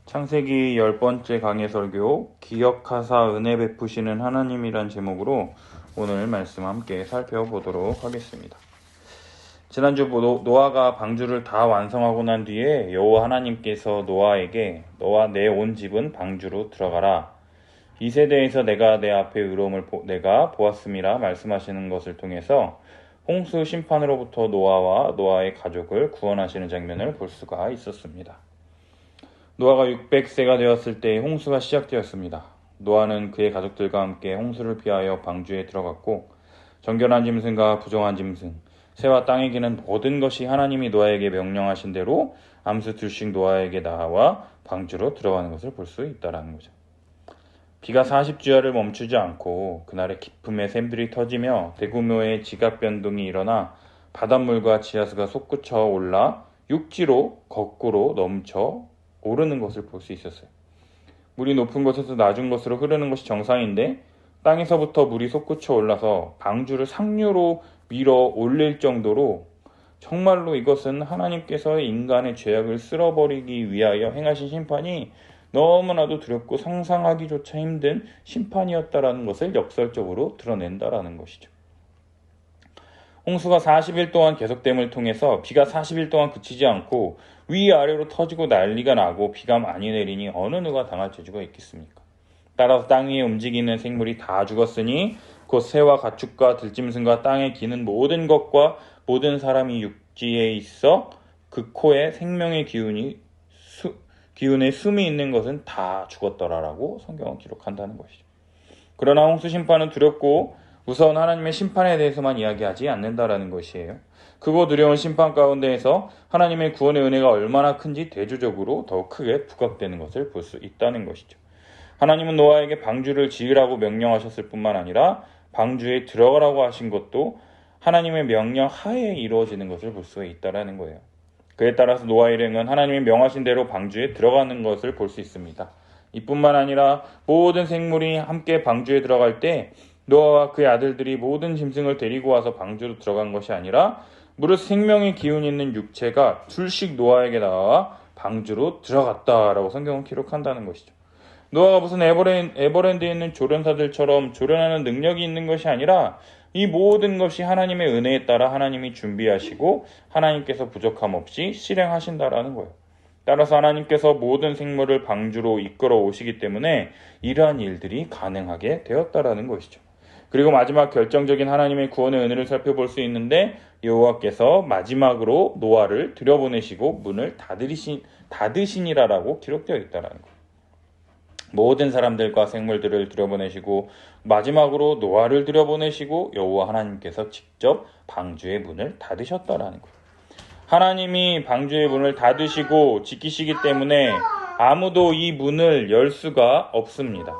창세기 10번째 강해 설교 기억하사 은혜 베푸시는 하나님이란 제목으로 오늘 말씀 함께 살펴보도록 하겠습니다. 지난주 노아가 방주를 다 완성하고 난 뒤에 여호와 하나님께서 노아에게 너와 내 온 집은 방주로 들어가라. 이 세대에서 내가 내 앞에 의로움을 내가 보았음이라 말씀하시는 것을 통해서 홍수 심판으로부터 노아와 노아의 가족을 구원하시는 장면을 볼 수가 있었습니다. 노아가 600세가 되었을 때 홍수가 시작되었습니다. 노아는 그의 가족들과 함께 홍수를 피하여 방주에 들어갔고 정결한 짐승과 부정한 짐승, 새와 땅에 기는 모든 것이 하나님이 노아에게 명령하신 대로 암수 둘씩 노아에게 나와 방주로 들어가는 것을 볼 수 있다는 거죠. 비가 40주야를 멈추지 않고 그날의 깊음의 샘들이 터지며 대규모의 지각 변동이 일어나 바닷물과 지하수가 솟구쳐 올라 육지로 거꾸로 넘쳐 오르는 것을 볼 수 있었어요. 물이 높은 곳에서 낮은 곳으로 흐르는 것이 정상인데 땅에서부터 물이 솟구쳐 올라서 방주를 상류로 밀어 올릴 정도로 정말로 이것은 하나님께서 인간의 죄악을 쓸어버리기 위하여 행하신 심판이 너무나도 두렵고 상상하기조차 힘든 심판이었다라는 것을 역설적으로 드러낸다라는 것이죠. 홍수가 40일 동안 계속됨을 통해서 비가 40일 동안 그치지 않고 위아래로 터지고 난리가 나고 비가 많이 내리니 어느 누가 당할 재주가 있겠습니까? 따라서 땅 위에 움직이는 생물이 다 죽었으니 곧 새와 가축과 들짐승과 땅에 기는 모든 것과 모든 사람이 육지에 있어 그 코에 생명의 기운에 숨이 있는 것은 다 죽었더라라고 성경은 기록한다는 것이죠. 그러나 홍수 심판은 두렵고 우선 하나님의 심판에 대해서만 이야기하지 않는다라는 것이에요. 크고 두려운 심판 가운데에서 하나님의 구원의 은혜가 얼마나 큰지 대조적으로 더욱 크게 부각되는 것을 볼 수 있다는 것이죠. 하나님은 노아에게 방주를 지으라고 명령하셨을 뿐만 아니라 방주에 들어가라고 하신 것도 하나님의 명령 하에 이루어지는 것을 볼 수 있다는 거예요. 그에 따라서 노아 일행은 하나님의 명하신 대로 방주에 들어가는 것을 볼 수 있습니다. 이뿐만 아니라 모든 생물이 함께 방주에 들어갈 때 노아와 그의 아들들이 모든 짐승을 데리고 와서 방주로 들어간 것이 아니라 무릇 생명의 기운이 있는 육체가 둘씩 노아에게 나와 방주로 들어갔다라고 성경은 기록한다는 것이죠. 노아가 무슨 에버랜드에 있는 조련사들처럼 조련하는 능력이 있는 것이 아니라 이 모든 것이 하나님의 은혜에 따라 하나님이 준비하시고 하나님께서 부족함 없이 실행하신다라는 거예요. 따라서 하나님께서 모든 생물을 방주로 이끌어 오시기 때문에 이러한 일들이 가능하게 되었다라는 것이죠. 그리고 마지막 결정적인 하나님의 구원의 은혜를 살펴볼 수 있는데 여호와께서 마지막으로 노아를 들여보내시고 문을 닫으시니라라고 기록되어 있다는 거예요. 모든 사람들과 생물들을 들여보내시고 마지막으로 노아를 들여보내시고 여호와 하나님께서 직접 방주의 문을 닫으셨다라는 거예요. 하나님이 방주의 문을 닫으시고 지키시기 때문에 아무도 이 문을 열 수가 없습니다.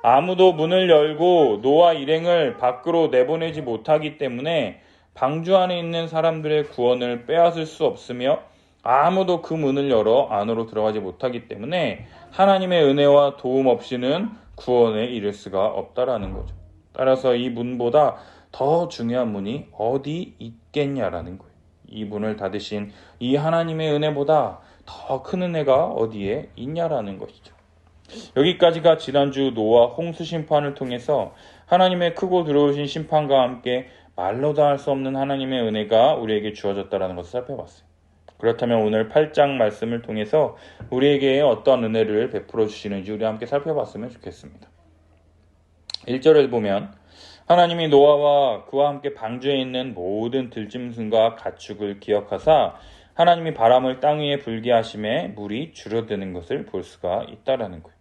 아무도 문을 열고 노아 일행을 밖으로 내보내지 못하기 때문에 방주 안에 있는 사람들의 구원을 빼앗을 수 없으며 아무도 그 문을 열어 안으로 들어가지 못하기 때문에 하나님의 은혜와 도움 없이는 구원에 이를 수가 없다라는 거죠. 따라서 이 문보다 더 중요한 문이 어디 있겠냐라는 거예요. 이 문을 닫으신 이 하나님의 은혜보다 더 큰 은혜가 어디에 있냐라는 것이죠. 여기까지가 지난주 노아 홍수 심판을 통해서 하나님의 크고 두려우신 심판과 함께 말로 다 할 수 없는 하나님의 은혜가 우리에게 주어졌다는 것을 살펴봤어요. 그렇다면 오늘 8장 말씀을 통해서 우리에게 어떤 은혜를 베풀어 주시는지 우리 함께 살펴봤으면 좋겠습니다. 1절을 보면 하나님이 노아와 그와 함께 방주에 있는 모든 들짐승과 가축을 기억하사 하나님이 바람을 땅 위에 불게 하심에 물이 줄어드는 것을 볼 수가 있다라는 거예요.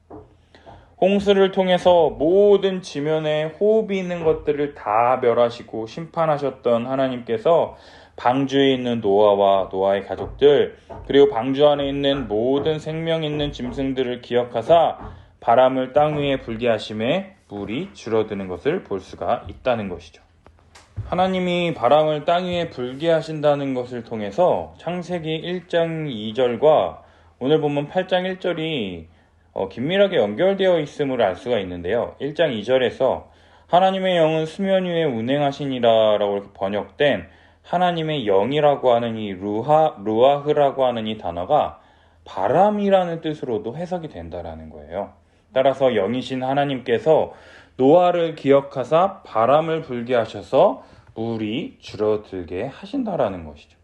홍수를 통해서 모든 지면에 호흡이 있는 것들을 다 멸하시고 심판하셨던 하나님께서 방주에 있는 노아와 노아의 가족들 그리고 방주 안에 있는 모든 생명 있는 짐승들을 기억하사 바람을 땅 위에 불게 하심에 물이 줄어드는 것을 볼 수가 있다는 것이죠. 하나님이 바람을 땅 위에 불게 하신다는 것을 통해서 창세기 1장 2절과 오늘 보면 8장 1절이 긴밀하게 연결되어 있음을 알 수가 있는데요. 1장 2절에서 하나님의 영은 수면 위에 운행하시니라 라고 이렇게 번역된 하나님의 영이라고 하는 이 루아흐라고 하는 이 단어가 바람이라는 뜻으로도 해석이 된다라는 거예요. 따라서 영이신 하나님께서 노아를 기억하사 바람을 불게 하셔서 물이 줄어들게 하신다라는 것이죠.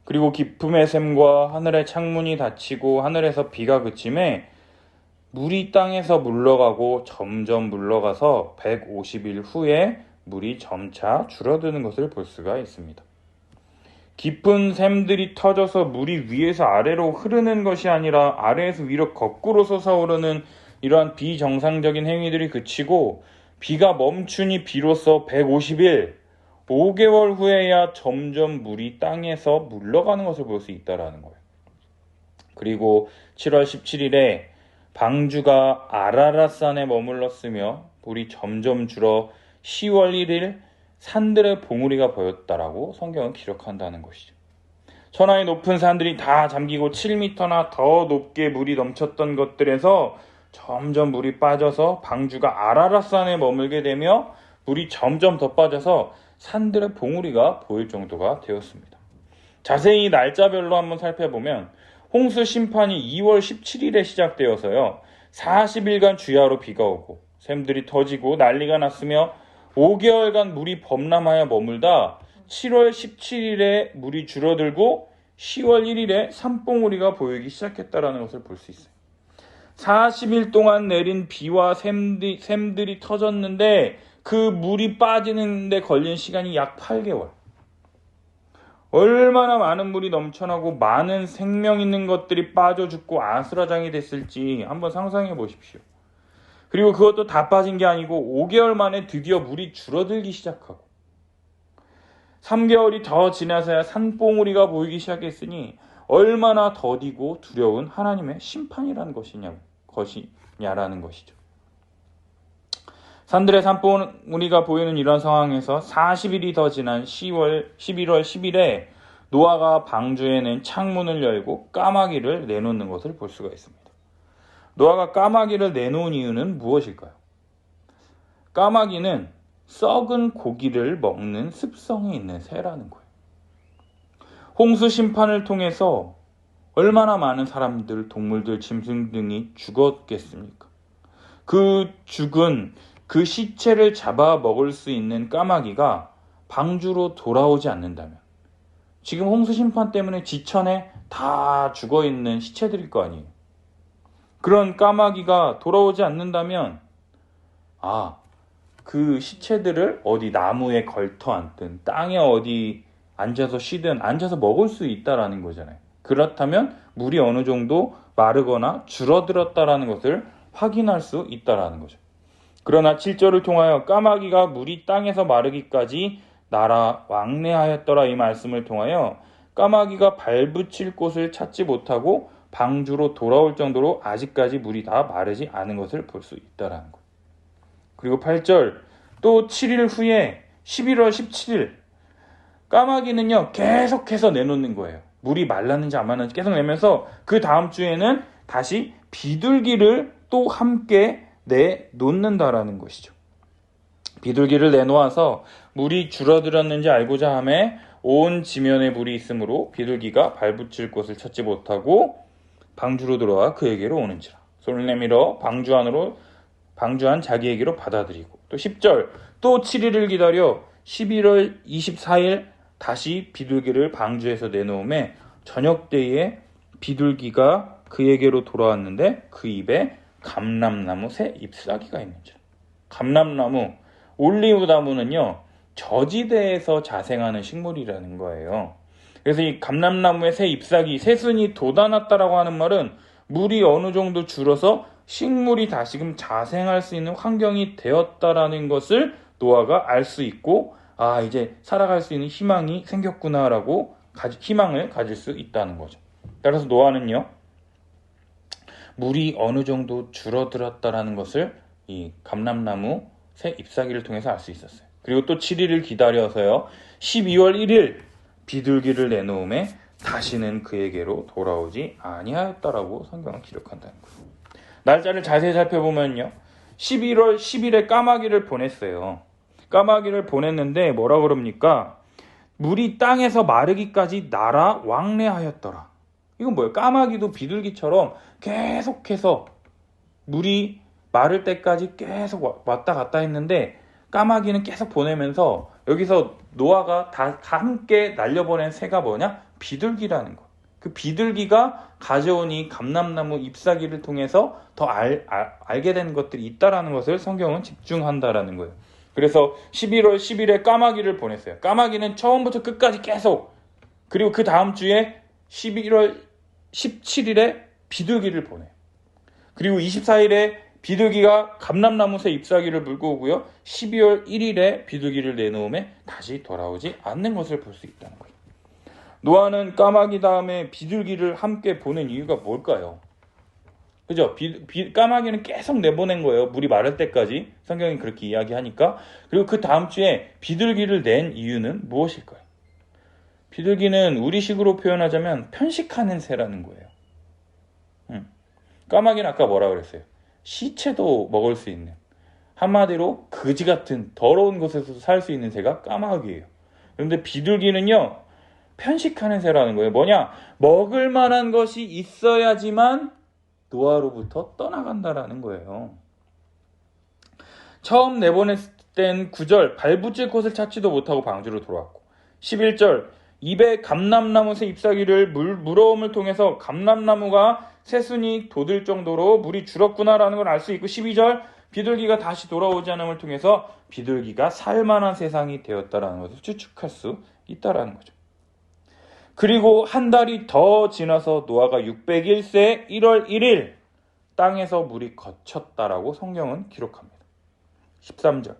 그리고 기쁨의 샘과 하늘의 창문이 닫히고 하늘에서 비가 그침에 물이 땅에서 물러가고 점점 물러가서 150일 후에 물이 점차 줄어드는 것을 볼 수가 있습니다. 깊은 샘들이 터져서 물이 위에서 아래로 흐르는 것이 아니라 아래에서 위로 거꾸로 솟아오르는 이러한 비정상적인 행위들이 그치고 비가 멈추니 비로소 150일, 5개월 후에야 점점 물이 땅에서 물러가는 것을 볼 수 있다는 거예요. 그리고 7월 17일에 방주가 아라랏산에 머물렀으며 물이 점점 줄어 10월 1일 산들의 봉우리가 보였다라고 성경은 기록한다는 것이죠. 천하의 높은 산들이 다 잠기고 7m나 더 높게 물이 넘쳤던 것들에서 점점 물이 빠져서 방주가 아라랏산에 머물게 되며 물이 점점 더 빠져서 산들의 봉우리가 보일 정도가 되었습니다. 자세히 날짜별로 한번 살펴보면 홍수 심판이 2월 17일에 시작되어서요. 40일간 주야로 비가 오고 샘들이 터지고 난리가 났으며 5개월간 물이 범람하여 머물다 7월 17일에 물이 줄어들고 10월 1일에 산봉우리가 보이기 시작했다는 것을 볼 수 있어요. 40일 동안 내린 비와 샘들이 터졌는데 그 물이 빠지는 데 걸린 시간이 약 8개월. 얼마나 많은 물이 넘쳐나고 많은 생명 있는 것들이 빠져 죽고 아수라장이 됐을지 한번 상상해 보십시오. 그리고 그것도 다 빠진 게 아니고 5개월 만에 드디어 물이 줄어들기 시작하고 3개월이 더 지나서야 산봉우리가 보이기 시작했으니 얼마나 더디고 두려운 하나님의 심판이라는 것이냐라는 것이죠. 산들의 산봉우리가 보이는 이런 상황에서 40일이 더 지난 11월 10일에 노아가 방주에 낸 창문을 열고 까마귀를 내놓는 것을 볼 수가 있습니다. 노아가 까마귀를 내놓은 이유는 무엇일까요? 까마귀는 썩은 고기를 먹는 습성이 있는 새라는 거예요. 홍수 심판을 통해서 얼마나 많은 사람들, 동물들, 짐승 등이 죽었겠습니까? 그 죽은 그 시체를 잡아 먹을 수 있는 까마귀가 방주로 돌아오지 않는다면 지금 홍수 심판 때문에 지천에 다 죽어있는 시체들일 거 아니에요. 그런 까마귀가 돌아오지 않는다면 그 시체들을 어디 나무에 걸터 앉든 땅에 어디 앉아서 쉬든 앉아서 먹을 수 있다라는 거잖아요. 그렇다면 물이 어느 정도 마르거나 줄어들었다라는 것을 확인할 수 있다라는 거죠. 그러나 7절을 통하여 까마귀가 물이 땅에서 마르기까지 날아 왕래하였더라 이 말씀을 통하여 까마귀가 발붙일 곳을 찾지 못하고 방주로 돌아올 정도로 아직까지 물이 다 마르지 않은 것을 볼 수 있다라는 것. 그리고 8절 또 7일 후에 11월 17일 까마귀는요 계속해서 내놓는 거예요. 물이 말랐는지 안 말랐는지 계속 내면서 그 다음 주에는 다시 비둘기를 또 함께 내놓는다라는 것이죠. 비둘기를 내놓아서 물이 줄어들었는지 알고자 하매 온 지면에 물이 있으므로 비둘기가 발붙일 곳을 찾지 못하고 방주로 들어와 그에게로 오는지라. 손을 내밀어 방주 안 자기에게로 받아들이고 또 10절 또 7일을 기다려 11월 24일 다시 비둘기를 방주에서 내놓음에 저녁때에 비둘기가 그에게로 돌아왔는데 그 입에 감람나무 새 잎사귀가 있는지라. 감람나무, 올리브나무는요 저지대에서 자생하는 식물이라는 거예요. 그래서 이 감람나무의 새 잎사귀, 새순이 돋아났다라고 하는 말은 물이 어느 정도 줄어서 식물이 다시금 자생할 수 있는 환경이 되었다라는 것을 노아가 알 수 있고 이제 살아갈 수 있는 희망이 생겼구나라고 희망을 가질 수 있다는 거죠. 따라서 노아는요 물이 어느 정도 줄어들었다라는 것을 이 감람나무 새 잎사귀를 통해서 알 수 있었어요. 그리고 또 7일을 기다려서요 12월 1일 비둘기를 내놓음에 다시는 그에게로 돌아오지 아니하였다라고 성경은 기록한다는 거예요. 날짜를 자세히 살펴보면요 11월 10일에 까마귀를 보냈어요. 까마귀를 보냈는데 뭐라 그럽니까? 물이 땅에서 마르기까지 날아 왕래하였더라. 이건 뭐예요? 까마귀도 비둘기처럼 계속해서 물이 마를 때까지 계속 왔다 갔다 했는데 까마귀는 계속 보내면서 여기서 노아가 다 함께 날려보낸 새가 뭐냐? 비둘기라는 거. 그 비둘기가 가져온 이 감람나무 잎사귀를 통해서 더 알게 된 것들이 있다라는 것을 성경은 집중한다라는 거예요. 그래서 11월 10일에 까마귀를 보냈어요. 까마귀는 처음부터 끝까지 계속, 그리고 그 다음 주에 11월 17일에 비둘기를 보내요. 그리고 24일에 비둘기가 감람나무새 잎사귀를 물고 오고요. 12월 1일에 비둘기를 내놓음에 다시 돌아오지 않는 것을 볼 수 있다는 거예요. 노아는 까마귀 다음에 비둘기를 함께 보낸 이유가 뭘까요? 그죠? 까마귀는 계속 내보낸 거예요. 물이 마를 때까지. 성경이 그렇게 이야기하니까. 그리고 그 다음 주에 비둘기를 낸 이유는 무엇일까요? 비둘기는 우리식으로 표현하자면 편식하는 새라는 거예요. 까마귀는 아까 뭐라 그랬어요? 시체도 먹을 수 있는, 한마디로 그지 같은 더러운 곳에서 살 수 있는 새가 까마귀예요. 그런데 비둘기는요, 편식하는 새라는 거예요. 뭐냐? 먹을 만한 것이 있어야지만 노아로부터 떠나간다라는 거예요. 처음 내보냈을 땐 9절 발붙일 곳을 찾지도 못하고 방주로 돌아왔고, 11절 입에 감람나무새 잎사귀를 물어옴을 통해서 감람나무가 새순이 돋을 정도로 물이 줄었구나라는 걸 알 수 있고, 12절 비둘기가 다시 돌아오지 않음을 통해서 비둘기가 살만한 세상이 되었다라는 것을 추측할 수 있다라는 거죠. 그리고 한 달이 더 지나서 노아가 601세 1월 1일 땅에서 물이 거쳤다라고 성경은 기록합니다. 13절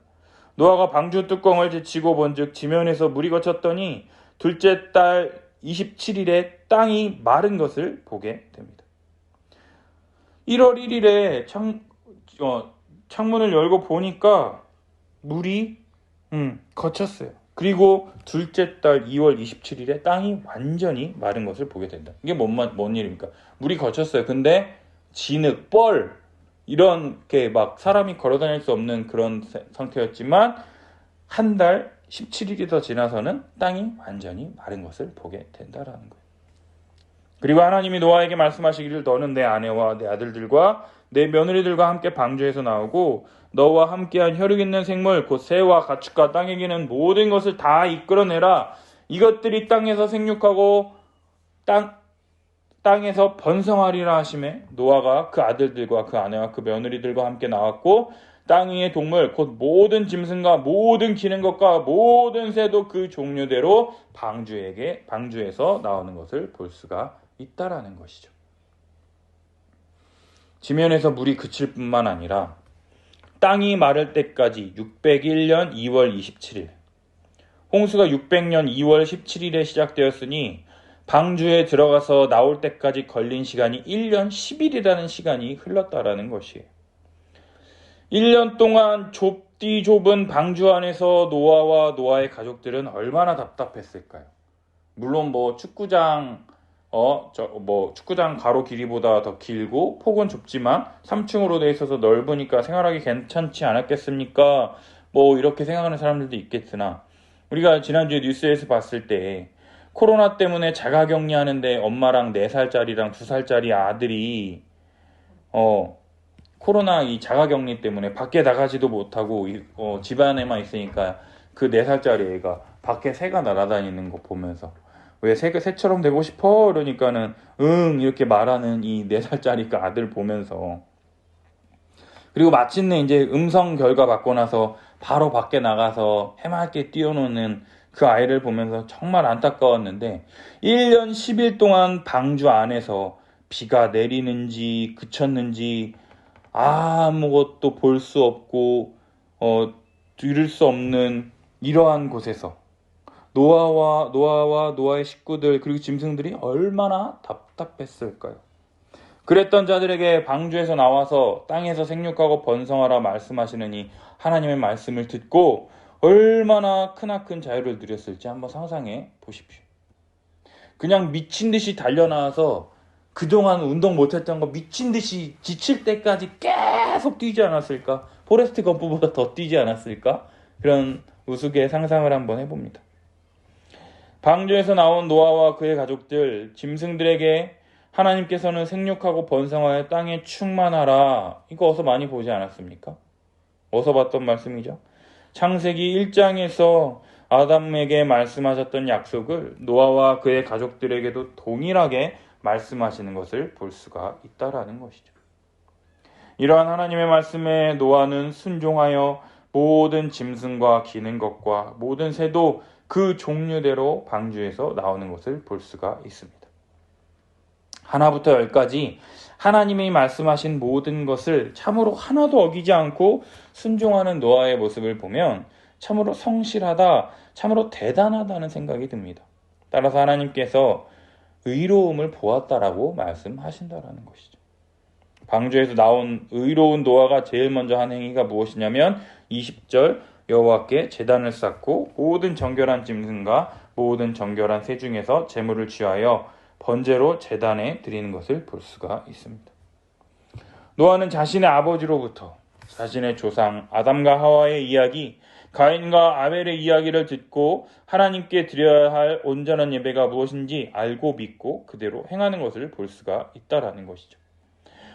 노아가 방주 뚜껑을 제치고 본즉 지면에서 물이 거쳤더니 둘째 달 27일에 땅이 마른 것을 보게 됩니다. 1월 1일에 창문을 열고 보니까 물이 거쳤어요. 그리고 둘째 달 2월 27일에 땅이 완전히 마른 것을 보게 된다. 이게 뭔 일입니까? 물이 거쳤어요. 근데 진흙, 뻘 이렇게 막 사람이 걸어다닐 수 없는 그런 상태였지만 한 달 17일이 더 지나서는 땅이 완전히 마른 것을 보게 된다라는 거예요. 그리고 하나님이 노아에게 말씀하시기를 너는 내 아내와 내 아들들과 내 며느리들과 함께 방주에서 나오고 너와 함께한 혈육 있는 생물 곧 새와 가축과 땅에 기는 모든 것을 다 이끌어내라. 이것들이 땅에서 생육하고 땅에서 번성하리라 하시매 노아가 그 아들들과 그 아내와 그 며느리들과 함께 나왔고 땅 위의 동물 곧 모든 짐승과 모든 기는 것과 모든 새도 그 종류대로 방주에서 나오는 것을 볼 수가 있다라는 것이죠. 지면에서 물이 그칠 뿐만 아니라 땅이 마를 때까지 601년 2월 27일, 홍수가 600년 2월 17일에 시작되었으니 방주에 들어가서 나올 때까지 걸린 시간이 1년 10일이라는 시간이 흘렀다라는 것이에요. 1년 동안 좁은 방주 안에서 노아와 노아의 가족들은 얼마나 답답했을까요? 물론 축구장 가로 길이보다 더 길고 폭은 좁지만 3층으로 되어 있어서 넓으니까 생활하기 괜찮지 않았겠습니까? 이렇게 생각하는 사람들도 있겠으나 우리가 지난주에 뉴스에서 봤을 때 코로나 때문에 자가격리하는데 엄마랑 4살짜리랑 2살짜리 아들이 코로나 이 자가격리 때문에 밖에 나가지도 못하고 집안에만 있으니까 그 4살짜리 애가 밖에 새가 날아다니는 거 보면서 왜 새처럼 되고 싶어? 이러니까는 이렇게 말하는 이 4살짜리 그 아들 보면서, 그리고 마침내 이제 음성 결과 받고 나서 바로 밖에 나가서 해맑게 뛰어노는 그 아이를 보면서 정말 안타까웠는데 1년 10일 동안 방주 안에서 비가 내리는지 그쳤는지 아무것도 볼 수 없고 들을 수 없는 이러한 곳에서 노아와 노아의 식구들 그리고 짐승들이 얼마나 답답했을까요? 그랬던 자들에게 방주에서 나와서 땅에서 생육하고 번성하라 말씀하시는 이 하나님의 말씀을 듣고 얼마나 크나큰 자유를 누렸을지 한번 상상해 보십시오. 그냥 미친 듯이 달려나와서 그동안 운동 못했던 거 미친 듯이 지칠 때까지 계속 뛰지 않았을까? 포레스트 검프보다 더 뛰지 않았을까? 그런 우스개 상상을 한번 해봅니다. 방주에서 나온 노아와 그의 가족들, 짐승들에게 하나님께서는 생육하고 번성하여 땅에 충만하라. 이거 어서 많이 보지 않았습니까? 어서 봤던 말씀이죠. 창세기 1장에서 아담에게 말씀하셨던 약속을 노아와 그의 가족들에게도 동일하게 말씀하시는 것을 볼 수가 있다라는 것이죠. 이러한 하나님의 말씀에 노아는 순종하여 모든 짐승과 기는 것과 모든 새도 그 종류대로 방주에서 나오는 것을 볼 수가 있습니다. 하나부터 열까지 하나님이 말씀하신 모든 것을 참으로 하나도 어기지 않고 순종하는 노아의 모습을 보면 참으로 성실하다, 참으로 대단하다는 생각이 듭니다. 따라서 하나님께서 의로움을 보았다라고 말씀하신다라는 것이죠. 방주에서 나온 의로운 노아가 제일 먼저 한 행위가 무엇이냐면 20절 여호와께 제단을 쌓고 모든 정결한 짐승과 모든 정결한 새 중에서 제물을 취하여 번제로 제단에 드리는 것을 볼 수가 있습니다. 노아는 자신의 아버지로부터 자신의 조상 아담과 하와의 이야기, 가인과 아벨의 이야기를 듣고 하나님께 드려야 할 온전한 예배가 무엇인지 알고 믿고 그대로 행하는 것을 볼 수가 있다라는 것이죠.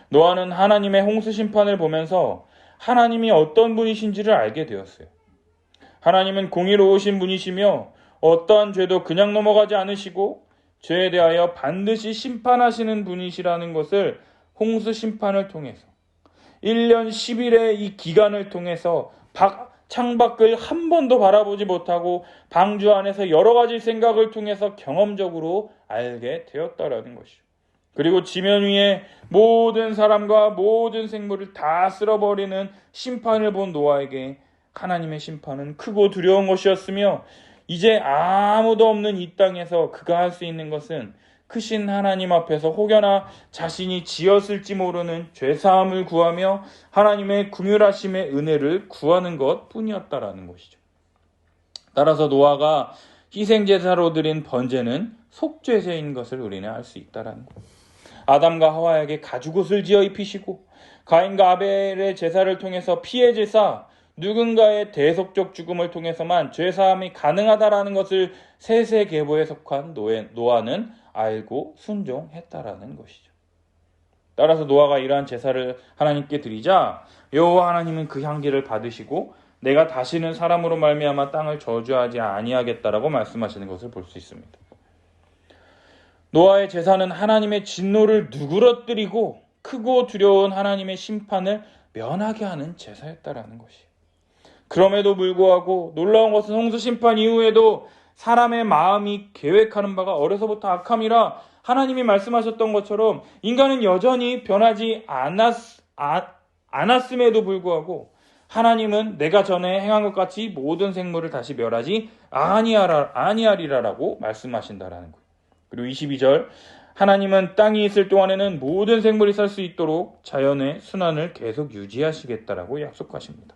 노아는 하나님의 홍수 심판을 보면서 하나님이 어떤 분이신지를 알게 되었어요. 하나님은 공의로우신 분이시며 어떠한 죄도 그냥 넘어가지 않으시고 죄에 대하여 반드시 심판하시는 분이시라는 것을 홍수 심판을 통해서 1년 10일의 이 기간을 통해서 창밖을 한 번도 바라보지 못하고 방주 안에서 여러 가지 생각을 통해서 경험적으로 알게 되었다라는 것이죠. 그리고 지면 위에 모든 사람과 모든 생물을 다 쓸어버리는 심판을 본 노아에게 하나님의 심판은 크고 두려운 것이었으며 이제 아무도 없는 이 땅에서 그가 할 수 있는 것은 크신 하나님 앞에서 혹여나 자신이 지었을지 모르는 죄사함을 구하며 하나님의 긍휼하심의 은혜를 구하는 것 뿐이었다라는 것이죠. 따라서 노아가 희생제사로 드린 번제는 속죄제인 것을 우리는 알 수 있다라는 것. 아담과 하와에게 가죽옷을 지어 입히시고 가인과 아벨의 제사를 통해서 피해 제사, 누군가의 대속적 죽음을 통해서만 죄사함이 가능하다라는 것을 세세계보에 속한 노아는 알고 순종했다라는 것이죠. 따라서 노아가 이러한 제사를 하나님께 드리자 여호와 하나님은 그 향기를 받으시고 내가 다시는 사람으로 말미암아 땅을 저주하지 아니하겠다라고 말씀하시는 것을 볼 수 있습니다. 노아의 제사는 하나님의 진노를 누그러뜨리고 크고 두려운 하나님의 심판을 면하게 하는 제사였다라는 것이에요. 그럼에도 불구하고 놀라운 것은 홍수 심판 이후에도 사람의 마음이 계획하는 바가 어려서부터 악함이라 하나님이 말씀하셨던 것처럼 인간은 여전히 변하지 않았음에도 불구하고 하나님은 내가 전에 행한 것 같이 모든 생물을 다시 멸하지 아니하리라라고 말씀하신다라는 거예요. 그리고 22절 하나님은 땅이 있을 동안에는 모든 생물이 살 수 있도록 자연의 순환을 계속 유지하시겠다라고 약속하십니다.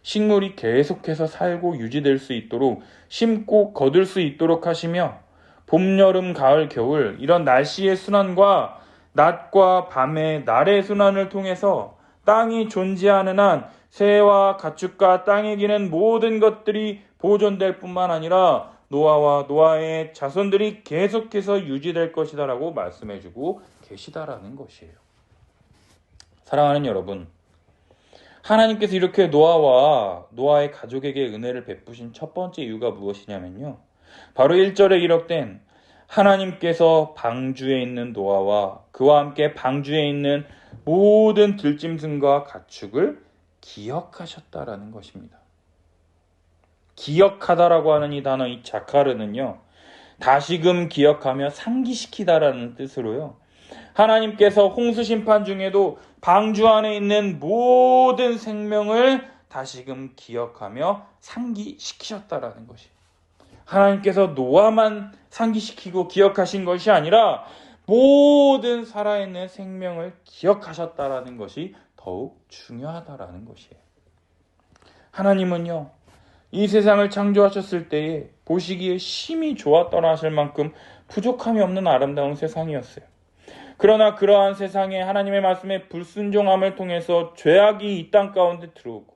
식물이 계속해서 살고 유지될 수 있도록 심고 거둘 수 있도록 하시며 봄, 여름, 가을, 겨울 이런 날씨의 순환과 낮과 밤의 날의 순환을 통해서 땅이 존재하는 한 새와 가축과 땅에 기는 모든 것들이 보존될 뿐만 아니라 노아와 노아의 자손들이 계속해서 유지될 것이다라고 말씀해주고 계시다라는 것이에요. 사랑하는 여러분, 하나님께서 이렇게 노아와 노아의 가족에게 은혜를 베푸신 첫 번째 이유가 무엇이냐면요. 바로 1절에 기록된 하나님께서 방주에 있는 노아와 그와 함께 방주에 있는 모든 들짐승과 가축을 기억하셨다라는 것입니다. 기억하다라고 하는 이 단어, 이 자카르는요, 다시금 기억하며 상기시키다라는 뜻으로요. 하나님께서 홍수 심판 중에도 방주 안에 있는 모든 생명을 다시금 기억하며 상기시키셨다라는 것이. 하나님께서 노아만 상기시키고 기억하신 것이 아니라 모든 살아있는 생명을 기억하셨다라는 것이 더욱 중요하다라는 것이에요. 하나님은요, 이 세상을 창조하셨을 때에 보시기에 심히 좋았더라 하실 만큼 부족함이 없는 아름다운 세상이었어요. 그러나 그러한 세상에 하나님의 말씀에 불순종함을 통해서 죄악이 이 땅 가운데 들어오고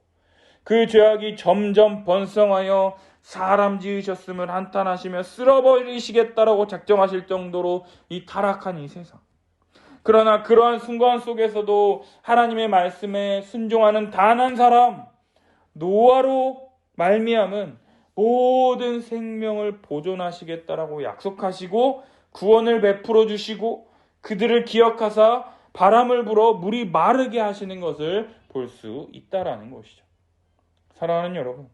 그 죄악이 점점 번성하여 사람 지으셨음을 한탄하시며 쓸어버리시겠다라고 작정하실 정도로 이 타락한 이 세상. 그러나 그러한 순간 속에서도 하나님의 말씀에 순종하는 단 한 사람, 노아로 말미암은 모든 생명을 보존하시겠다라고 약속하시고 구원을 베풀어 주시고 그들을 기억하사 바람을 불어 물이 마르게 하시는 것을 볼 수 있다라는 것이죠. 사랑하는 여러분,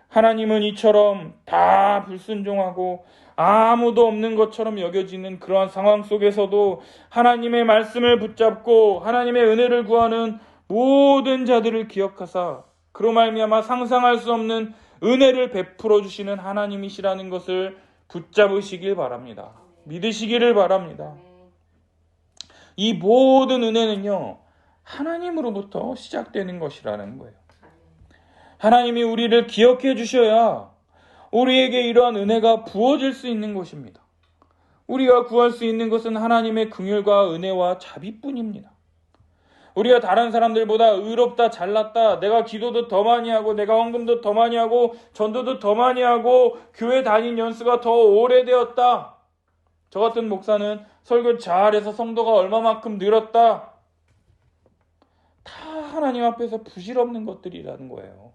하나님은 이처럼 다 불순종하고 아무도 없는 것처럼 여겨지는 그러한 상황 속에서도 하나님의 말씀을 붙잡고 하나님의 은혜를 구하는 모든 자들을 기억하사 그로 말미암아 상상할 수 없는 은혜를 베풀어 주시는 하나님이시라는 것을 붙잡으시길 바랍니다. 믿으시기를 바랍니다. 이 모든 은혜는요, 하나님으로부터 시작되는 것이라는 거예요. 하나님이 우리를 기억해 주셔야 우리에게 이러한 은혜가 부어질 수 있는 것입니다. 우리가 구할 수 있는 것은 하나님의 긍휼과 은혜와 자비뿐입니다. 우리가 다른 사람들보다 의롭다, 잘났다, 내가 기도도 더 많이 하고 내가 헌금도 더 많이 하고 전도도 더 많이 하고 교회 다닌 연수가 더 오래되었다. 저 같은 목사는 설교 잘해서 성도가 얼마만큼 늘었다. 다 하나님 앞에서 부질없는 것들이라는 거예요.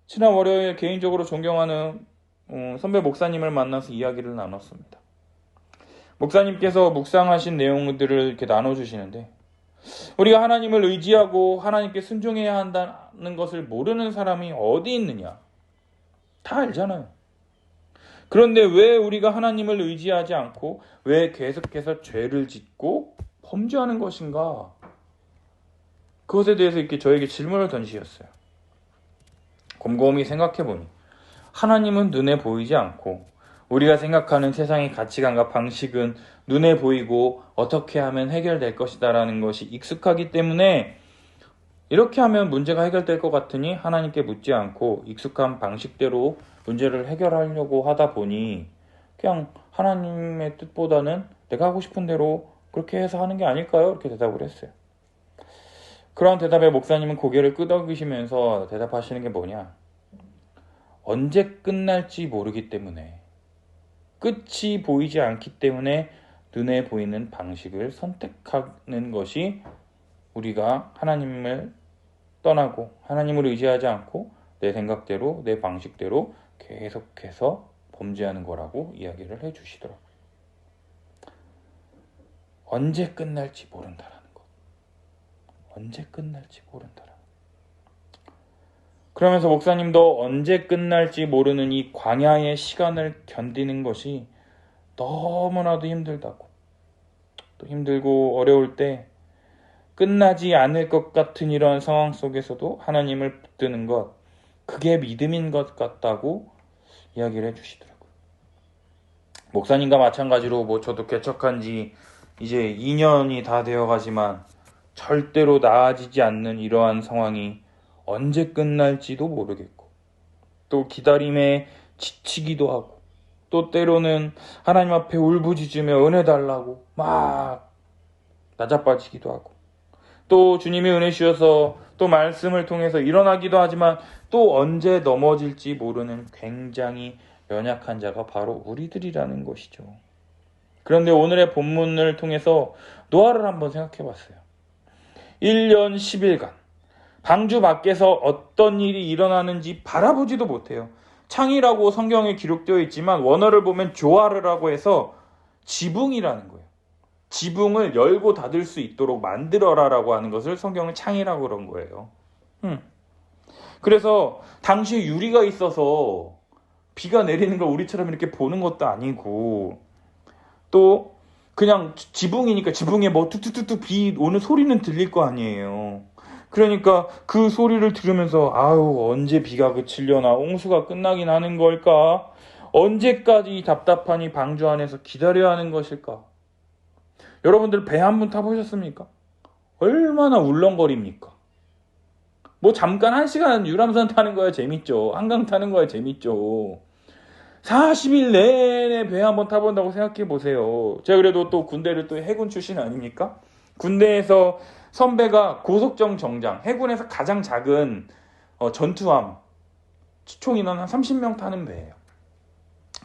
지난 월요일 개인적으로 존경하는 선배 목사님을 만나서 이야기를 나눴습니다. 목사님께서 묵상하신 내용들을 이렇게 나눠주시는데 우리가 하나님을 의지하고 하나님께 순종해야 한다는 것을 모르는 사람이 어디 있느냐? 다 알잖아요. 그런데 왜 우리가 하나님을 의지하지 않고 왜 계속해서 죄를 짓고 범죄하는 것인가? 그것에 대해서 이렇게 저에게 질문을 던지셨어요. 곰곰이 생각해보니 하나님은 눈에 보이지 않고 우리가 생각하는 세상의 가치관과 방식은 눈에 보이고 어떻게 하면 해결될 것이다라는 것이 익숙하기 때문에 이렇게 하면 문제가 해결될 것 같으니 하나님께 묻지 않고 익숙한 방식대로 문제를 해결하려고 하다 보니 그냥 하나님의 뜻보다는 내가 하고 싶은 대로 그렇게 해서 하는 게 아닐까요? 이렇게 대답을 했어요. 그러한 대답에 목사님은 고개를 끄덕이시면서 대답하시는 게 뭐냐? 언제 끝날지 모르기 때문에, 끝이 보이지 않기 때문에 눈에 보이는 방식을 선택하는 것이 우리가 하나님을 떠나고 하나님을 의지하지 않고 내 생각대로 내 방식대로 계속해서 범죄하는 거라고 이야기를 해주시더라고요. 언제 끝날지 모른다라는 것. 언제 끝날지 모른다라는 것. 그러면서 목사님도 언제 끝날지 모르는 이 광야의 시간을 견디는 것이 너무나도 힘들다고, 또 힘들고 어려울 때 끝나지 않을 것 같은 이런 상황 속에서도 하나님을 붙드는 것, 그게 믿음인 것 같다고 이야기를 해주시더라고요. 목사님과 마찬가지로 저도 개척한 지 이제 2년이 다 되어가지만 절대로 나아지지 않는 이러한 상황이 언제 끝날지도 모르겠고, 또 기다림에 지치기도 하고, 또 때로는 하나님 앞에 울부짖으며 은혜 달라고 막 낮아빠지기도 하고, 또 주님의 은혜 주셔서 또 말씀을 통해서 일어나기도 하지만 또 언제 넘어질지 모르는 굉장히 연약한 자가 바로 우리들이라는 것이죠. 그런데 오늘의 본문을 통해서 노아를 한번 생각해 봤어요. 1년 10일간 방주 밖에서 어떤 일이 일어나는지 바라보지도 못해요. 창이라고 성경에 기록되어 있지만 원어를 보면 조아르라고 해서 지붕이라는 거예요. 지붕을 열고 닫을 수 있도록 만들어라라고 하는 것을 성경은 창이라고 그런 거예요. 그래서 당시에 유리가 있어서 비가 내리는 걸 우리처럼 이렇게 보는 것도 아니고, 또 그냥 지붕이니까 지붕에 툭툭툭툭 비 오는 소리는 들릴 거 아니에요. 그러니까 그 소리를 들으면서 아우 언제 비가 그치려나, 홍수가 끝나긴 하는 걸까, 언제까지 답답한 이 방주 안에서 기다려야 하는 것일까. 여러분들 배 한 번 타보셨습니까? 얼마나 울렁거립니까? 잠깐 1시간 유람선 타는 거야 재밌죠. 한강 타는 거야 재밌죠. 40일 내내 배 한 번 타본다고 생각해 보세요. 제가 그래도 또 군대를 또 해군 출신 아닙니까? 군대에서 선배가 고속정 정장, 해군에서 가장 작은 전투함, 총 인원 한 30명 타는 배예요.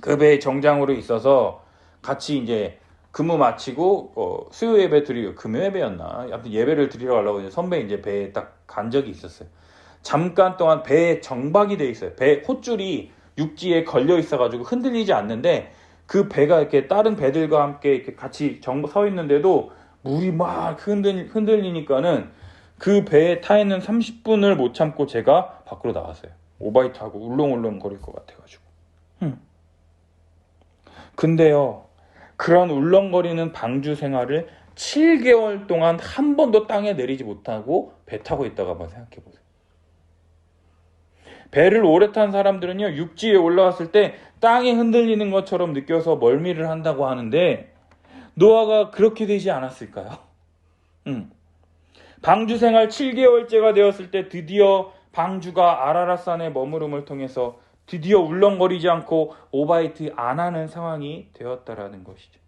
그 배에 정장으로 있어서 같이 이제 근무 마치고 수요 예배 드리고 금요 예배였나? 아무튼 예배를 드리러 가려고 이제 선배 이제 배에 딱 간 적이 있었어요. 잠깐 동안 배에 정박이 돼 있어요. 배 콧줄이 육지에 걸려 있어가지고 흔들리지 않는데 그 배가 이렇게 다른 배들과 함께 이렇게 같이 서 있는데도 물이 막 흔들리니까는 그 배에 타 있는 30분을 못 참고 제가 밖으로 나왔어요. 오바이트 하고 울렁울렁 거릴 것 같아가지고. 근데요, 그런 울렁거리는 방주 생활을 7개월 동안 한 번도 땅에 내리지 못하고 배 타고 있다가 한번 생각해 보세요. 배를 오래 탄 사람들은요, 육지에 올라왔을 때 땅이 흔들리는 것처럼 느껴서 멀미를 한다고 하는데 노아가 그렇게 되지 않았을까요? 방주 생활 7개월째가 되었을 때 드디어 방주가 아라랏산의 머무름을 통해서 드디어 울렁거리지 않고 오바이트 안 하는 상황이 되었다라는 것이죠.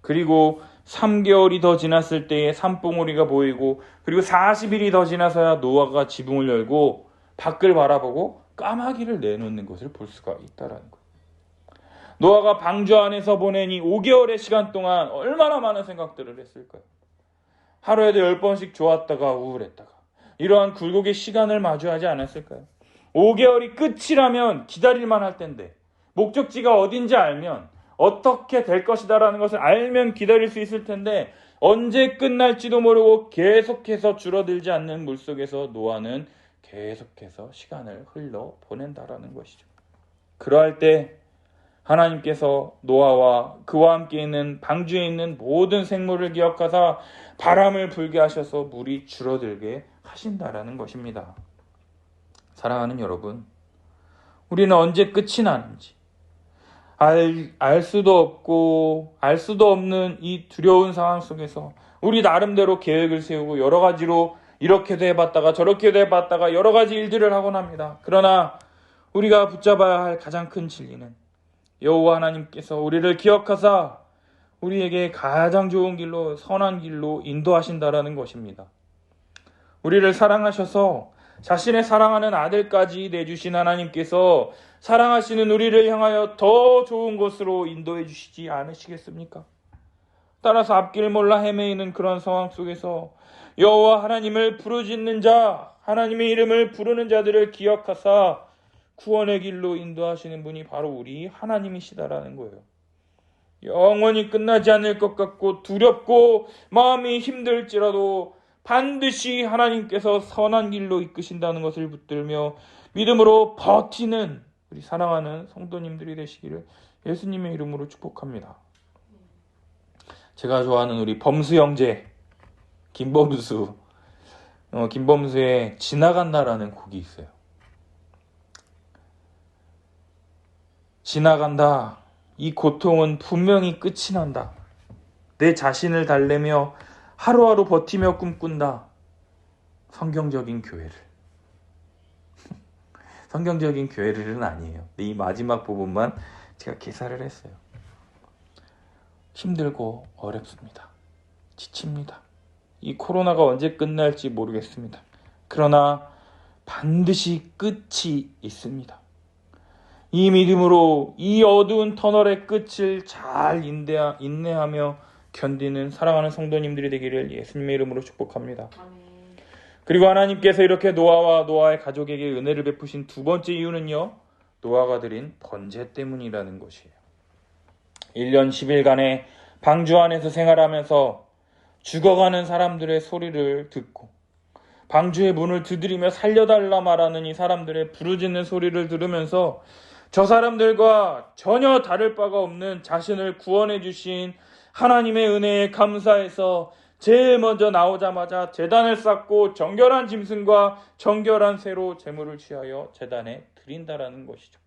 그리고 3개월이 더 지났을 때에 산봉우리가 보이고 그리고 40일이 더 지나서야 노아가 지붕을 열고 밖을 바라보고 까마귀를 내놓는 것을 볼 수가 있다라는 거예요. 노아가 방주 안에서 보낸 이 5개월의 시간 동안 얼마나 많은 생각들을 했을까요? 하루에도 10번씩 좋았다가 우울했다가 이러한 굴곡의 시간을 마주하지 않았을까요? 5개월이 끝이라면 기다릴만 할 텐데 목적지가 어딘지 알면 어떻게 될 것이다라는 것을 알면 기다릴 수 있을 텐데 언제 끝날지도 모르고 계속해서 줄어들지 않는 물속에서 노아는 계속해서 시간을 흘려보낸다라는 것이죠. 그러할 때 하나님께서 노아와 그와 함께 있는 방주에 있는 모든 생물을 기억하사 바람을 불게 하셔서 물이 줄어들게 하신다라는 것입니다. 사랑하는 여러분, 우리는 언제 끝이 나는지 알 수도 없고 알 수도 없는 이 두려운 상황 속에서 우리 나름대로 계획을 세우고 여러 가지로 이렇게도 해봤다가 저렇게도 해봤다가 여러 가지 일들을 하곤 합니다. 그러나 우리가 붙잡아야 할 가장 큰 진리는 여호와 하나님께서 우리를 기억하사 우리에게 가장 좋은 길로 선한 길로 인도하신다라는 것입니다. 우리를 사랑하셔서 자신의 사랑하는 아들까지 내주신 하나님께서 사랑하시는 우리를 향하여 더 좋은 곳으로 인도해 주시지 않으시겠습니까? 따라서 앞길 몰라 헤매이는 그런 상황 속에서 여호와 하나님을 부르짖는 자, 하나님의 이름을 부르는 자들을 기억하사 구원의 길로 인도하시는 분이 바로 우리 하나님이시다라는 거예요. 영원히 끝나지 않을 것 같고 두렵고 마음이 힘들지라도 반드시 하나님께서 선한 길로 이끄신다는 것을 붙들며 믿음으로 버티는 우리 사랑하는 성도님들이 되시기를 예수님의 이름으로 축복합니다. 제가 좋아하는 우리 범수 형제 김범수의 지나간다라는 곡이 있어요. 지나간다. 이 고통은 분명히 끝이 난다. 내 자신을 달래며 하루하루 버티며 꿈꾼다. 성경적인 교회를. 성경적인 교회를은 아니에요. 이 마지막 부분만 제가 기사를 했어요. 힘들고 어렵습니다. 지칩니다. 이 코로나가 언제 끝날지 모르겠습니다. 그러나 반드시 끝이 있습니다. 이 믿음으로 이 어두운 터널의 끝을 잘 인내하며 견디는 사랑하는 성도님들이 되기를 예수님의 이름으로 축복합니다. 아멘. 그리고 하나님께서 이렇게 노아와 노아의 가족에게 은혜를 베푸신 두 번째 이유는요, 노아가 드린 번제 때문이라는 것이에요. 1년 10일간의 방주 안에서 생활하면서 죽어가는 사람들의 소리를 듣고 방주의 문을 두드리며 살려달라 말하는 이 사람들의 부르짖는 소리를 들으면서 저 사람들과 전혀 다를 바가 없는 자신을 구원해 주신 하나님의 은혜에 감사해서 제일 먼저 나오자마자 제단을 쌓고 정결한 짐승과 정결한 새로 제물을 취하여 제단에 드린다라는 것이죠.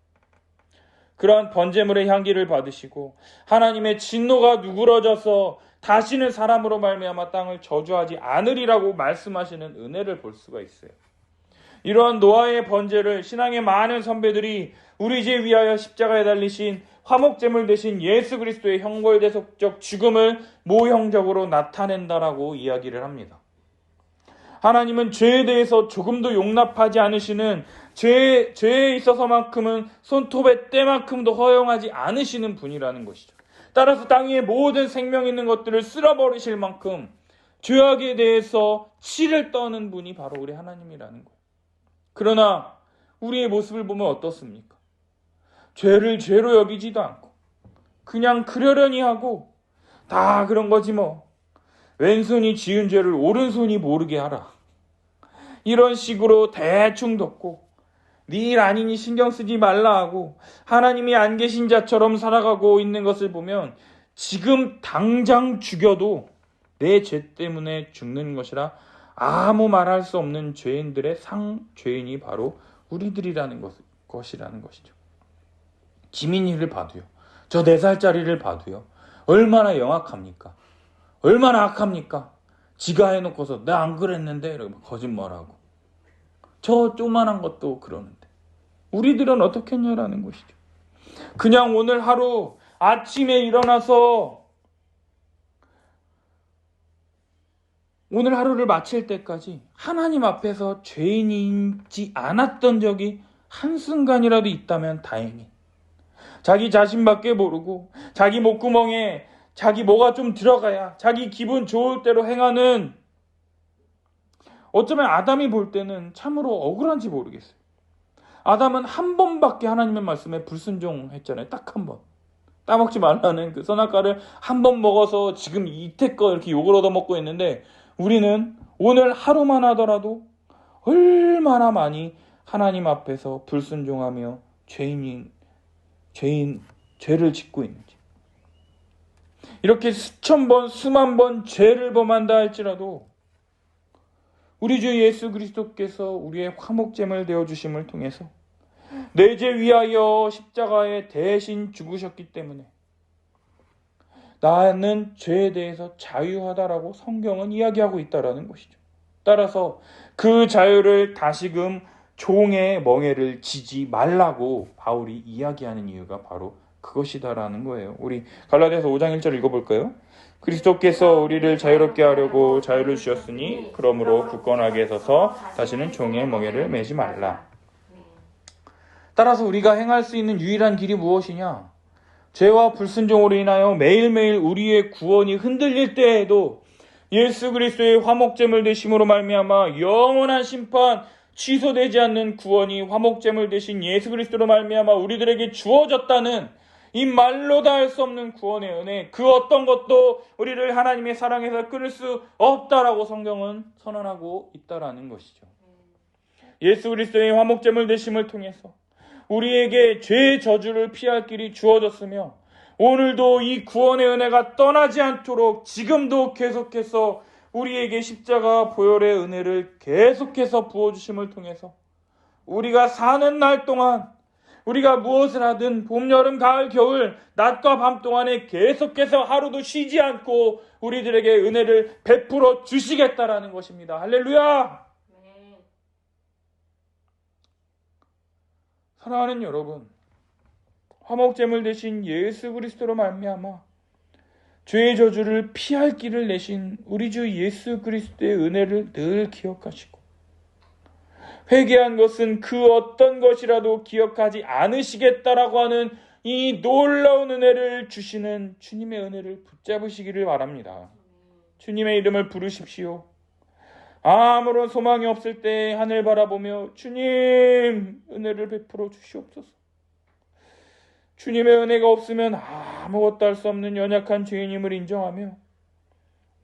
그러한 번제물의 향기를 받으시고 하나님의 진노가 누그러져서 다시는 사람으로 말미암아 땅을 저주하지 않으리라고 말씀하시는 은혜를 볼 수가 있어요. 이러한 노아의 번제를 신앙의 많은 선배들이 우리 죄 위하여 십자가에 달리신 화목제물 대신 예수 그리스도의 형벌대속적 죽음을 모형적으로 나타낸다라고 이야기를 합니다. 하나님은 죄에 대해서 조금도 용납하지 않으시는 죄에 있어서만큼은 손톱의 때만큼도 허용하지 않으시는 분이라는 것이죠. 따라서 땅 위에 모든 생명 있는 것들을 쓸어버리실 만큼 죄악에 대해서 치를 떠는 분이 바로 우리 하나님이라는 거예요. 그러나 우리의 모습을 보면 어떻습니까? 죄를 죄로 여기지도 않고 그냥 그러려니 하고 다 그런 거지 뭐. 왼손이 지은 죄를 오른손이 모르게 하라. 이런 식으로 대충 덮고 네 일 아니니 신경 쓰지 말라 하고 하나님이 안 계신 자처럼 살아가고 있는 것을 보면 지금 당장 죽여도 내 죄 때문에 죽는 것이라 아무 말할 수 없는 죄인들의 상죄인이 바로 우리들이라는 것이라는 것이죠. 지민이를 봐도요. 저 4살짜리를 봐도요. 얼마나 영악합니까? 얼마나 악합니까? 지가 해놓고서 나 안 그랬는데 이렇게 거짓말하고 저 조만한 것도 그러는데 우리들은 어떻게 했냐라는 것이죠. 그냥 오늘 하루 아침에 일어나서 오늘 하루를 마칠 때까지 하나님 앞에서 죄인이지 않았던 적이 한순간이라도 있다면 다행히 자기 자신밖에 모르고 자기 목구멍에 자기 뭐가 좀 들어가야 자기 기분 좋을 대로 행하는 어쩌면 아담이 볼 때는 참으로 억울한지 모르겠어요. 아담은 한 번밖에 하나님의 말씀에 불순종했잖아요. 딱 한 번. 따먹지 말라는 그 선악과를 한 번 먹어서 지금 이태껏 이렇게 욕을 얻어먹고 있는데 우리는 오늘 하루만 하더라도 얼마나 많이 하나님 앞에서 불순종하며 죄를 짓고 있는지. 이렇게 수천 번, 수만 번 죄를 범한다 할지라도 우리 주 예수 그리스도께서 우리의 화목제물 되어주심을 통해서 내 죄 위하여 십자가에 대신 죽으셨기 때문에 나는 죄에 대해서 자유하다라고 성경은 이야기하고 있다라는 것이죠. 따라서 그 자유를 다시금 종의 멍에를 지지 말라고 바울이 이야기하는 이유가 바로 그것이다라는 거예요. 우리 갈라디아서 5장 1절 읽어볼까요? 그리스도께서 우리를 자유롭게 하려고 자유를 주셨으니 그러므로 굳건하게 서서 다시는 종의 멍에를 매지 말라. 따라서 우리가 행할 수 있는 유일한 길이 무엇이냐? 죄와 불순종으로 인하여 매일매일 우리의 구원이 흔들릴 때에도 예수 그리스도의 화목제물 되심으로 말미암아 영원한 심판, 취소되지 않는 구원이 화목제물 되신 예수 그리스도로 말미암아 우리들에게 주어졌다는 이 말로 다 할 수 없는 구원의 은혜, 그 어떤 것도 우리를 하나님의 사랑에서 끊을 수 없다라고 성경은 선언하고 있다라는 것이죠. 예수 그리스도의 화목제물 되심을 통해서 우리에게 죄의 저주를 피할 길이 주어졌으며 오늘도 이 구원의 은혜가 떠나지 않도록 지금도 계속해서 우리에게 십자가 보혈의 은혜를 계속해서 부어주심을 통해서 우리가 사는 날 동안 우리가 무엇을 하든 봄, 여름, 가을, 겨울, 낮과 밤 동안에 계속해서 하루도 쉬지 않고 우리들에게 은혜를 베풀어 주시겠다라는 것입니다. 할렐루야! 사랑하는 여러분, 화목제물 되신 예수 그리스도로 말미암아 죄의 저주를 피할 길을 내신 우리 주 예수 그리스도의 은혜를 늘 기억하시고 회개한 것은 그 어떤 것이라도 기억하지 않으시겠다라고 하는 이 놀라운 은혜를 주시는 주님의 은혜를 붙잡으시기를 바랍니다. 주님의 이름을 부르십시오. 아무런 소망이 없을 때 하늘 바라보며 주님 은혜를 베풀어 주시옵소서. 주님의 은혜가 없으면 아무것도 할 수 없는 연약한 죄인임을 인정하며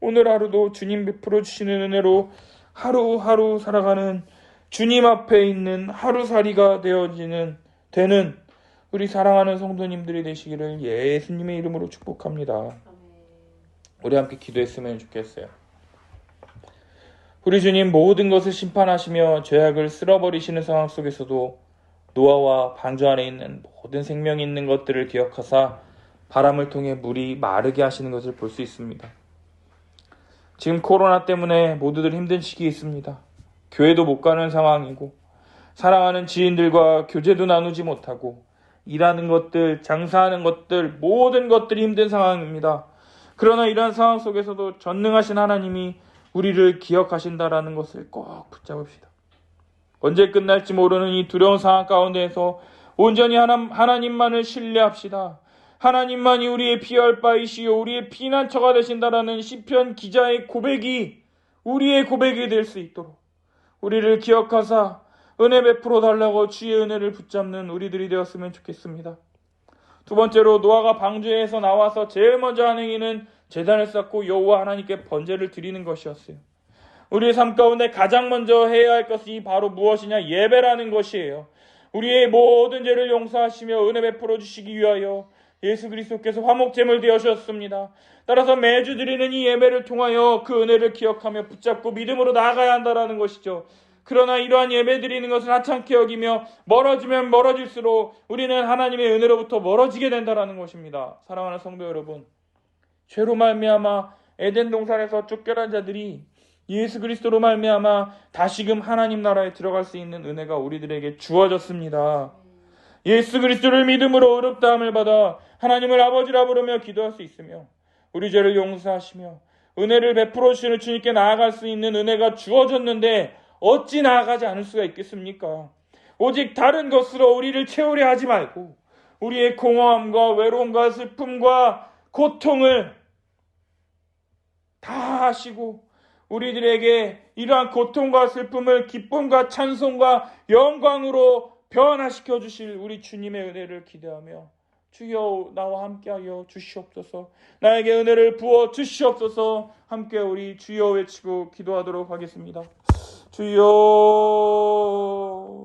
오늘 하루도 주님 베풀어 주시는 은혜로 하루하루 살아가는 주님 앞에 있는 하루살이가 되는 우리 사랑하는 성도님들이 되시기를 예수님의 이름으로 축복합니다. 우리 함께 기도했으면 좋겠어요. 우리 주님 모든 것을 심판하시며 죄악을 쓸어버리시는 상황 속에서도 노아와 방주 안에 있는 모든 생명이 있는 것들을 기억하사 바람을 통해 물이 마르게 하시는 것을 볼 수 있습니다. 지금 코로나 때문에 모두들 힘든 시기에 있습니다. 교회도 못 가는 상황이고 사랑하는 지인들과 교제도 나누지 못하고 일하는 것들, 장사하는 것들, 모든 것들이 힘든 상황입니다. 그러나 이러한 상황 속에서도 전능하신 하나님이 우리를 기억하신다라는 것을 꼭 붙잡읍시다. 언제 끝날지 모르는 이 두려운 상황 가운데에서 온전히 하나님만을 신뢰합시다. 하나님만이 우리의 피할 바이시요 우리의 피난처가 되신다라는 시편 기자의 고백이 우리의 고백이 될 수 있도록 우리를 기억하사 은혜 베풀어 달라고 주의 은혜를 붙잡는 우리들이 되었으면 좋겠습니다. 두 번째로 노아가 방주에서 나와서 제일 먼저 하는 일은 제단을 쌓고 여호와 하나님께 번제를 드리는 것이었어요. 우리의 삶 가운데 가장 먼저 해야 할 것이 바로 무엇이냐? 예배라는 것이에요. 우리의 모든 죄를 용서하시며 은혜 베풀어 주시기 위하여 예수 그리스도께서 화목제물 되어주셨습니다. 따라서 매주 드리는 이 예배를 통하여 그 은혜를 기억하며 붙잡고 믿음으로 나아가야 한다는 것이죠. 그러나 이러한 예배 드리는 것을 하찮게 여기며 멀어지면 멀어질수록 우리는 하나님의 은혜로부터 멀어지게 된다는 것입니다. 사랑하는 성도 여러분, 죄로 말미암아 에덴 동산에서 쫓겨난 자들이 예수 그리스도로 말미암아 다시금 하나님 나라에 들어갈 수 있는 은혜가 우리들에게 주어졌습니다. 예수 그리스도를 믿음으로 의롭다함을 받아 하나님을 아버지라 부르며 기도할 수 있으며 우리 죄를 용서하시며 은혜를 베풀어 주시는 주님께 나아갈 수 있는 은혜가 주어졌는데 어찌 나아가지 않을 수가 있겠습니까? 오직 다른 것으로 우리를 채우려 하지 말고 우리의 공허함과 외로움과 슬픔과 고통을 다 하시고 우리들에게 이러한 고통과 슬픔을 기쁨과 찬송과 영광으로 변화시켜 주실 우리 주님의 은혜를 기대하며 주여 나와 함께하여 주시옵소서, 나에게 은혜를 부어 주시옵소서, 함께 우리 주여 외치고 기도하도록 하겠습니다. 주여.